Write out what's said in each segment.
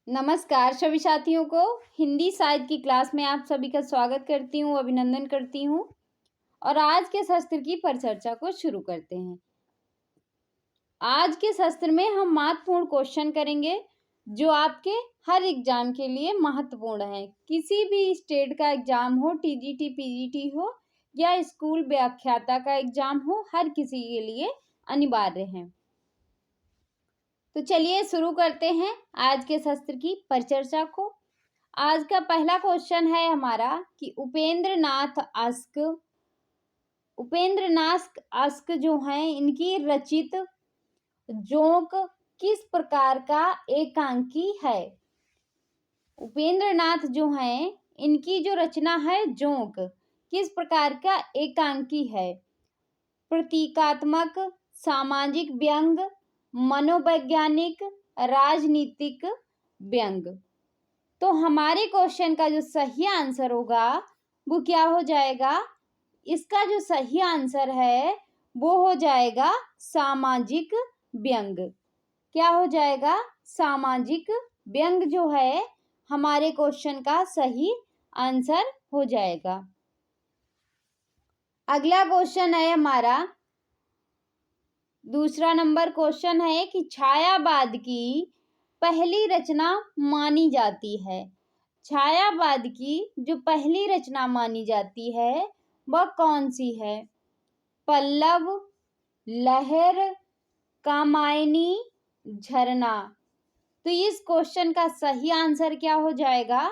नमस्कार सभी साथियों को। हिंदी साहित्य की क्लास में आप सभी का स्वागत करती हूँ, अभिनंदन करती हूँ। और आज के शस्त्र की परिचर्चा को शुरू करते हैं। आज के शस्त्र में हम महत्वपूर्ण क्वेश्चन करेंगे जो आपके हर एग्जाम के लिए महत्वपूर्ण है। किसी भी स्टेट का एग्जाम हो, टीजीटी पीजीटी हो या स्कूल व्याख्याता का एग्जाम हो, हर किसी के लिए अनिवार्य है। तो चलिए शुरू करते हैं आज के शस्त्र की परिचर्चा को। आज का पहला क्वेश्चन है हमारा कि उपेंद्र नाथ अस्क जो हैं इनकी रचित जोंक किस प्रकार का एकांकी है। उपेंद्र नाथ जो हैं इनकी जो रचना है जोंक किस प्रकार का एकांकी है। प्रतीकात्मक, सामाजिक व्यंग, मनोवैज्ञानिक, राजनीतिक व्यंग। तो हमारे क्वेश्चन का जो सही आंसर होगा वो क्या हो जाएगा। इसका जो सही आंसर है वो हो जाएगा सामाजिक व्यंग। क्या हो जाएगा, सामाजिक व्यंग जो है हमारे क्वेश्चन का सही आंसर हो जाएगा। अगला क्वेश्चन है हमारा दूसरा नंबर क्वेश्चन है कि छायावाद की पहली रचना मानी जाती है। छायावाद की जो पहली रचना मानी जाती है वह कौन सी है। पल्लव, लहर, कामायनी, झरना। तो इस क्वेश्चन का सही आंसर क्या हो जाएगा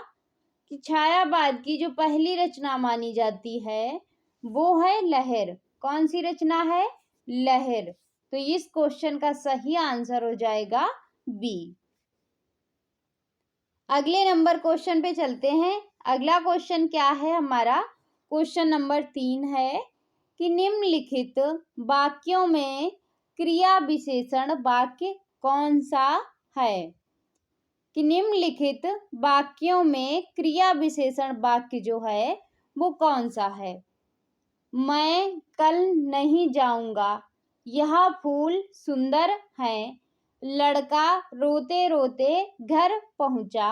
कि छायावाद की जो पहली रचना मानी जाती है वो है लहर। कौन सी रचना है, लहर। तो इस क्वेश्चन का सही आंसर हो जाएगा बी। अगले नंबर क्वेश्चन पे चलते हैं। अगला क्वेश्चन क्या है हमारा, क्वेश्चन नंबर 3 है कि निम्नलिखित वाक्यों में क्रिया विशेषण वाक्य कौन सा है। कि निम्नलिखित वाक्यों में क्रिया विशेषण वाक्य जो है वो कौन सा है। मैं कल नहीं जाऊंगा, यह फूल सुंदर है, लड़का रोते रोते घर पहुंचा,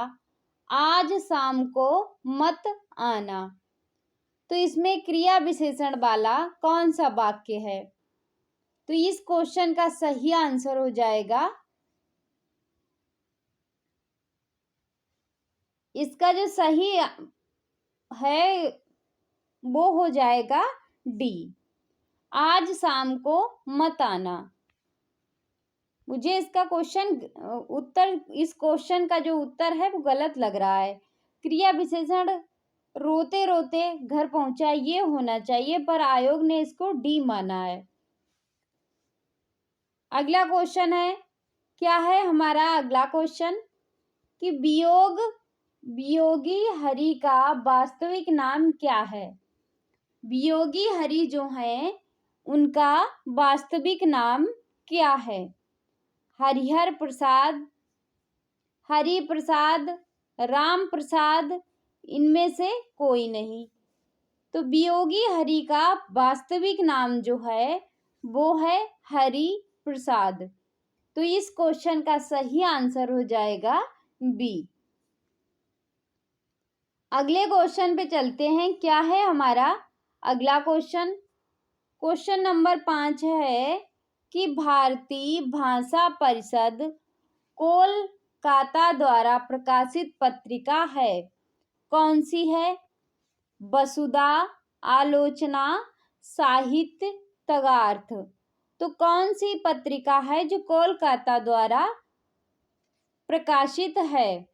आज शाम को मत आना। तो इसमें क्रिया विशेषण वाला कौन सा वाक्य है। तो इस क्वेश्चन का सही आंसर हो जाएगा, इसका जो सही है वो हो जाएगा डी, आज शाम को मत आना। मुझे इसका क्वेश्चन उत्तर, इस क्वेश्चन का जो उत्तर है वो गलत लग रहा है। क्रिया विशेषण रोते रोते घर पहुंचा ये होना चाहिए, पर आयोग ने इसको डी माना है। अगला क्वेश्चन है, क्या है हमारा अगला क्वेश्चन कि वियोगी हरि का वास्तविक नाम क्या है। वियोगी हरि जो है उनका वास्तविक नाम क्या है। हरिहर प्रसाद, हरि प्रसाद, राम प्रसाद, इनमें से कोई नहीं। तो वियोगी हरि का वास्तविक नाम जो है वो है हरि प्रसाद। तो इस क्वेश्चन का सही आंसर हो जाएगा बी। अगले क्वेश्चन पे चलते हैं। क्या है हमारा अगला क्वेश्चन, क्वेश्चन नंबर 5 है कि भारतीय भाषा परिषद कोलकाता द्वारा प्रकाशित पत्रिका है, कौन सी है। वसुधा, आलोचना, साहित्य, तगार्थ। तो कौन सी पत्रिका है जो कोलकाता द्वारा प्रकाशित है।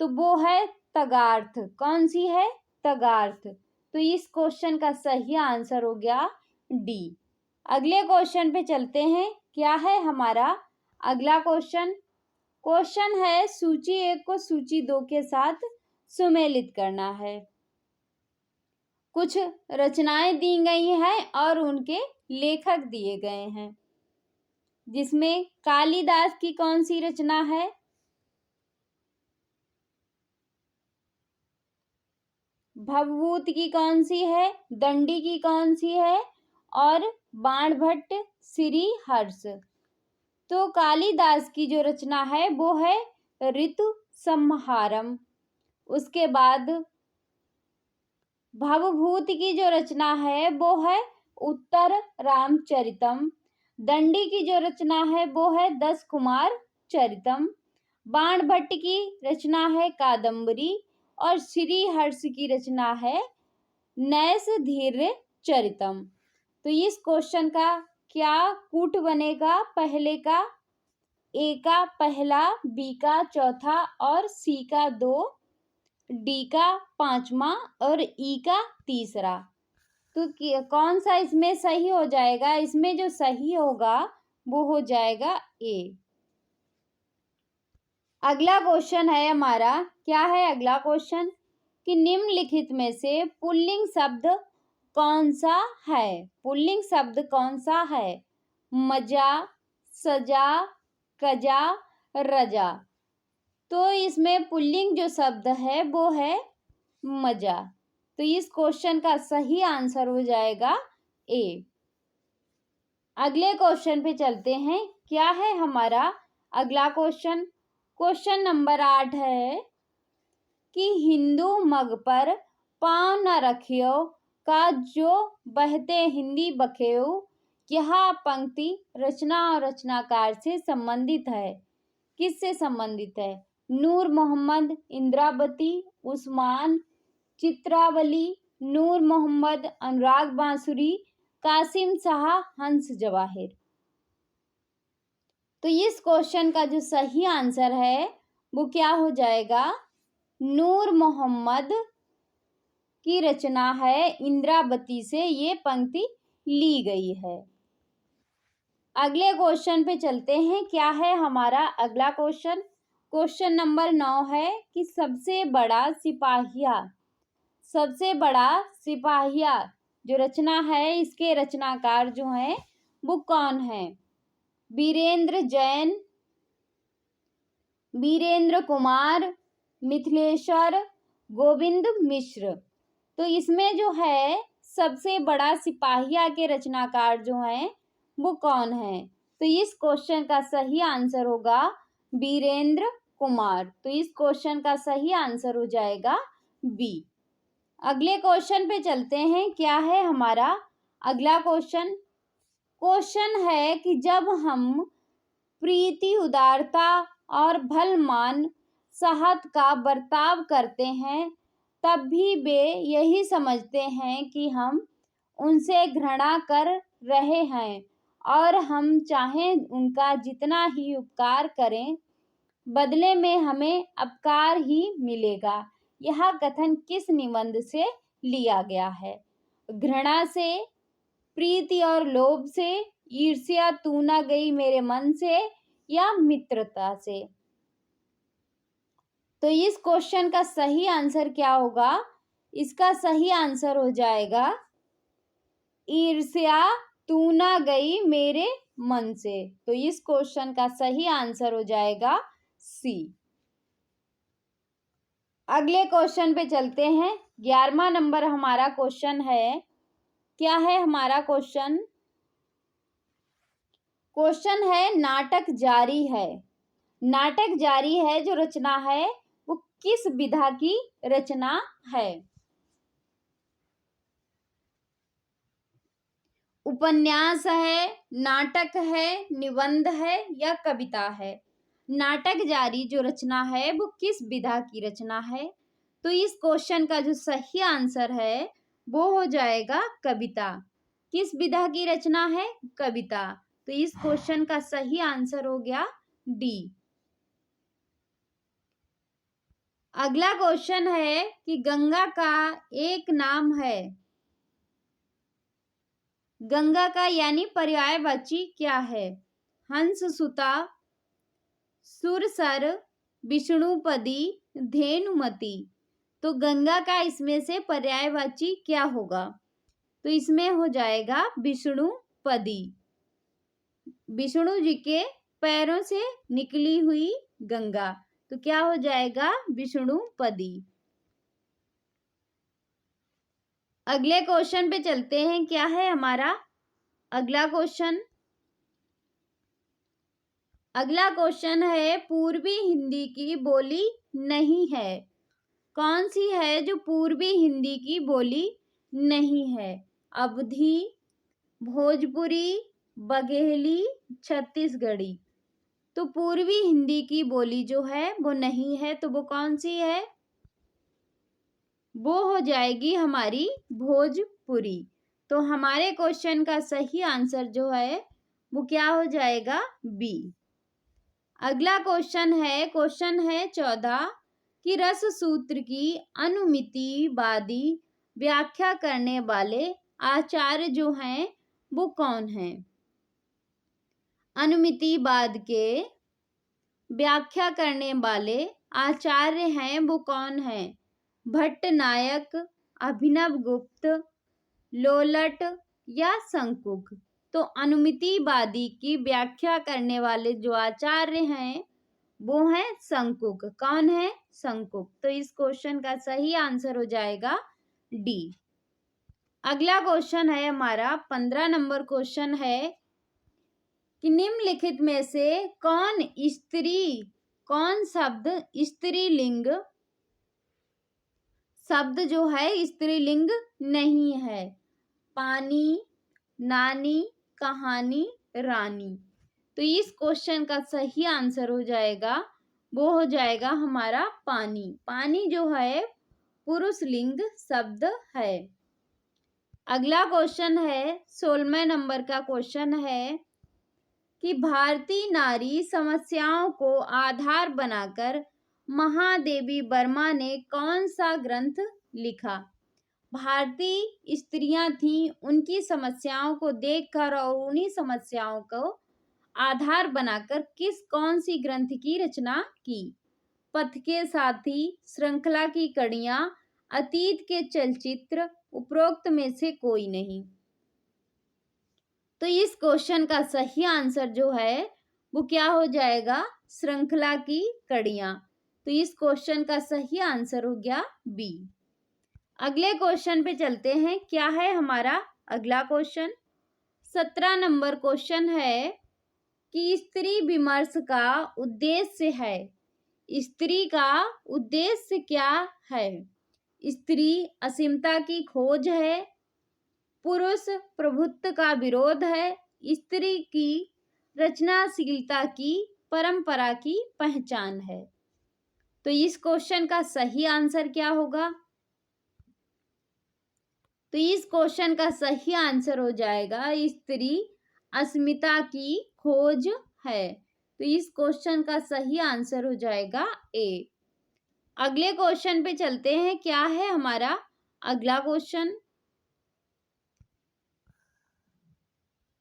तो वो है तगार्थ। कौन सी है, तगार्थ। तो इस क्वेश्चन का सही आंसर हो गया डी। अगले क्वेश्चन पे चलते हैं। क्या है हमारा अगला क्वेश्चन, क्वेश्चन है सूची 1 को सूची 2 के साथ सुमेलित करना है। कुछ रचनाएं दी गई हैं और उनके लेखक दिए गए हैं, जिसमें कालिदास की कौन सी रचना है, भवभूत की कौन सी है, दंडी की कौन सी है और बाणभट्ट श्री हर्ष। तो कालिदास की जो रचना है वो है ऋतु संहारम। उसके बाद भवभूति की जो रचना है वो है उत्तर रामचरितम। दंडी की जो रचना है वो है 10 कुमार चरितम। बाण भट्ट की रचना है कादम्बरी और श्री हर्ष की रचना है नैष धीर्य चरितम। तो इस क्वेश्चन का क्या कूट बनेगा? पहले का ए का पहला, बी का चौथा और सी का 2, डी का 5वां और ई का 3रा। तो कौन सा इसमें सही हो जाएगा? इसमें जो सही होगा वो हो जाएगा ए। अगला क्वेश्चन है हमारा, क्या है अगला क्वेश्चन कि निम्नलिखित में से पुल्लिंग शब्द कौन सा है? पुल्लिंग शब्द कौन सा है? मजा, सजा, कजा, रजा। तो इसमें पुल्लिंग जो शब्द है वो है मजा। तो इस क्वेश्चन का सही आंसर हो जाएगा ए। अगले क्वेश्चन पे चलते हैं। क्या है हमारा अगला क्वेश्चन? क्वेश्चन नंबर 8 है कि हिंदू मग पर पाँव न रखियो का जो बहते हिंदी बखेऊ, यह पंक्ति रचना और रचनाकार से संबंधित है। किससे संबंधित है? नूर मोहम्मद, इंद्रावती, उस्मान, चित्रावली, नूर मोहम्मद, अनुराग बांसुरी, कासिम शाह, हंस जवाहिर। तो इस क्वेश्चन का जो सही आंसर है वो क्या हो जाएगा? नूर मोहम्मद की रचना है, इंद्रावती से ये पंक्ति ली गई है। अगले क्वेश्चन पे चलते हैं। क्या है हमारा अगला क्वेश्चन? क्वेश्चन नंबर 9 है कि सबसे बड़ा सिपाहिया जो रचना है, इसके रचनाकार जो हैं वो कौन है? वीरेंद्र जैन, वीरेंद्र कुमार, मिथिलेश्वर, गोविंद मिश्र। तो इसमें जो है सबसे बड़ा सिपाहिया के रचनाकार जो हैं वो कौन है? तो इस क्वेश्चन का सही आंसर होगा वीरेंद्र कुमार। तो इस क्वेश्चन का सही आंसर हो जाएगा बी। अगले क्वेश्चन पे चलते हैं। क्या है हमारा अगला क्वेश्चन? क्वेश्चन है कि जब हम प्रीति, उदारता और भलमान साहत का बर्ताव करते हैं तब भी वे यही समझते हैं कि हम उनसे घृणा कर रहे हैं और हम चाहें उनका जितना ही उपकार करें बदले में हमें अपकार ही मिलेगा। यह कथन किस निबंध से लिया गया है? घृणा से, प्रीति और लोभ से, ईर्ष्या तू ना गई मेरे मन से, या मित्रता से। तो इस क्वेश्चन का सही आंसर क्या होगा? इसका सही आंसर हो जाएगा ईर्ष्या तू ना गई मेरे मन से। तो इस क्वेश्चन का सही आंसर हो जाएगा सी। अगले क्वेश्चन पे चलते हैं। 11वां नंबर हमारा क्वेश्चन है। क्या है हमारा क्वेश्चन? क्वेश्चन है नाटक जारी है। नाटक जारी है जो रचना है वो किस विधा की रचना है? उपन्यास है, नाटक है, निबंध है या कविता है? नाटक जारी जो रचना है वो किस विधा की रचना है? तो इस क्वेश्चन का जो सही आंसर है वो हो जाएगा कविता। किस विधा की रचना है? कविता। तो इस क्वेश्चन का सही आंसर हो गया डी। अगला क्वेश्चन है कि गंगा का एक नाम है। गंगा का यानी पर्यायवाची क्या है? हंस सुता, सुरसर, विष्णुपदी, धेनुमती। तो गंगा का इसमें से पर्यायवाची क्या होगा? तो इसमें हो जाएगा विष्णुपदी। विष्णु जी के पैरों से निकली हुई गंगा। तो क्या हो जाएगा? विष्णुपदी। अगले क्वेश्चन पे चलते हैं। क्या है हमारा अगला क्वेश्चन? अगला क्वेश्चन है, पूर्वी हिंदी की बोली नहीं है। कौन सी है जो पूर्वी हिंदी की बोली नहीं है? अवधी, भोजपुरी, बघेली, छत्तीसगढ़ी। तो पूर्वी हिंदी की बोली जो है वो नहीं है, तो वो कौन सी है? वो हो जाएगी हमारी भोजपुरी। तो हमारे क्वेश्चन का सही आंसर जो है वो क्या हो जाएगा? बी। अगला क्वेश्चन है 14 कि रस सूत्र की अनुमितिवादी व्याख्या करने वाले आचार्य जो हैं वो कौन हैं? अनुमितिवाद के व्याख्या करने वाले आचार्य हैं वो कौन हैं? भट्टनायक, अभिनव गुप्त, लोलट या शंकुक। तो अनुमितिवादी की व्याख्या करने वाले जो आचार्य हैं वो हैं शंकुक। कौन है? शंकुक। तो इस क्वेश्चन का सही आंसर हो जाएगा डी। अगला क्वेश्चन है हमारा 15 नंबर क्वेश्चन है कि निम्नलिखित में से कौन शब्द स्त्रीलिंग शब्द जो है स्त्रीलिंग नहीं है? पानी, नानी, कहानी, रानी। तो इस क्वेश्चन का सही आंसर हो जाएगा वो हो जाएगा हमारा पानी। पानी जो है पुरुष लिंग शब्द है। अगला क्वेश्चन है 16वें नंबर का क्वेश्चन है कि भारतीय नारी समस्याओं को आधार बनाकर महादेवी वर्मा ने कौन सा ग्रंथ लिखा? भारतीय स्त्रियां थीं, उनकी समस्याओं को देखकर और उन्हीं समस्याओं को आधार बनाकर कौन सी ग्रंथ की रचना की? पथ के साथी, श्रृंखला की कड़ियां, अतीत के चलचित्र, उपरोक्त में से कोई नहीं। तो इस क्वेश्चन का सही आंसर जो है वो क्या हो जाएगा? श्रृंखला की कड़ियां। तो इस क्वेश्चन का सही आंसर हो गया बी। अगले क्वेश्चन पे चलते हैं। क्या है हमारा अगला क्वेश्चन? 17 नंबर क्वेश्चन है कि स्त्री विमर्श का उद्देश्य है। स्त्री का उद्देश्य क्या है? स्त्री असीमता की खोज है, पुरुष प्रभुत्व का विरोध है, स्त्री की रचनाशीलता की परंपरा की पहचान है। तो इस क्वेश्चन का सही आंसर क्या होगा? तो इस क्वेश्चन का सही आंसर हो जाएगा स्त्री अस्मिता की खोज है। तो इस क्वेश्चन का सही आंसर हो जाएगा ए। अगले क्वेश्चन पे चलते हैं। क्या है हमारा अगला क्वेश्चन?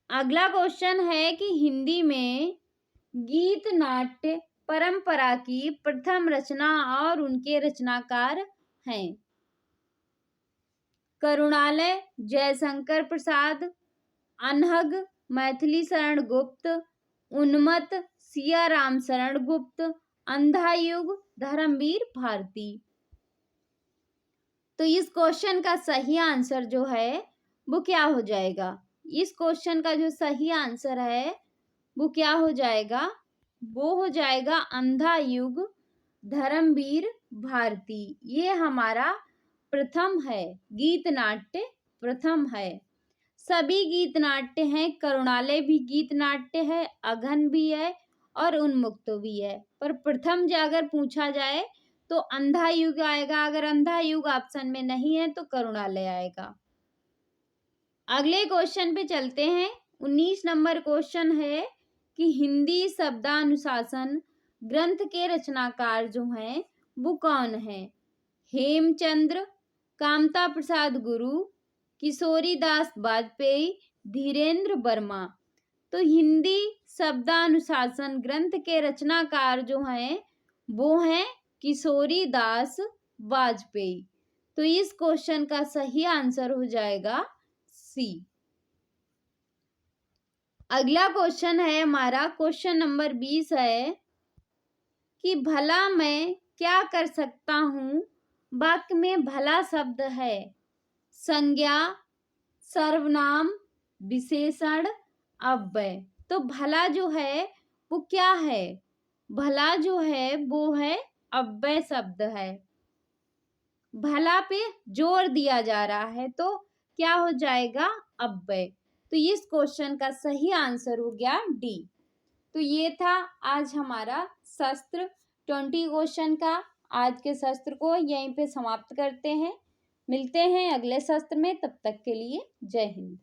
अगला क्वेश्चन है कि हिंदी में गीत नाट्य परंपरा की प्रथम रचना और उनके रचनाकार हैं। करुणालय जयशंकर प्रसाद, अनहग मैथिली शरण गुप्त, उन्मत्त सिया राम शरण गुप्त, अंधा युग धर्मवीर भारती। तो इस क्वेश्चन का सही आंसर जो है वो क्या हो जाएगा? इस क्वेश्चन का जो सही आंसर है वो क्या हो जाएगा? वो हो जाएगा अंधा युग धर्मवीर भारती। ये हमारा प्रथम है, गीत नाट्य प्रथम है। सभी गीत नाट्य हैं, करुणालय भी गीत नाट्य है, अघन भी है और उन्मुक्त भी है। पर प्रथम जो अगर पूछा जाए तो अंधा युग आएगा। अगर अंधा युग ऑप्शन में नहीं है तो करुणालय आएगा। अगले क्वेश्चन पे चलते हैं। 19 नंबर क्वेश्चन है कि हिंदी शब्दानुशासन ग्रंथ के रचनाकार जो हैं वो कौन है? हेमचंद्र, कामता प्रसाद गुरु, किशोरी दास वाजपेयी, धीरेन्द्र वर्मा। तो हिंदी शब्दानुशासन ग्रंथ के रचनाकार जो हैं वो हैं किशोरी दास वाजपेयी। तो इस क्वेश्चन का सही आंसर हो जाएगा सी। अगला क्वेश्चन है हमारा क्वेश्चन नंबर 20 है कि भला मैं क्या कर सकता हूँ। वाक्य में भला शब्द है संज्ञा, सर्वनाम, विशेषण, अव्यय। तो भला जो है वो क्या है? भला जो है वो है अव्यय शब्द है। भला पे जोर दिया जा रहा है तो क्या हो जाएगा? अव्यय। तो इस क्वेश्चन का सही आंसर हो गया डी। तो ये था आज हमारा शस्त्र 20 क्वेश्चन का। आज के शस्त्र को यहीं पे समाप्त करते हैं। मिलते हैं अगले शस्त्र में, तब तक के लिए जय हिंद।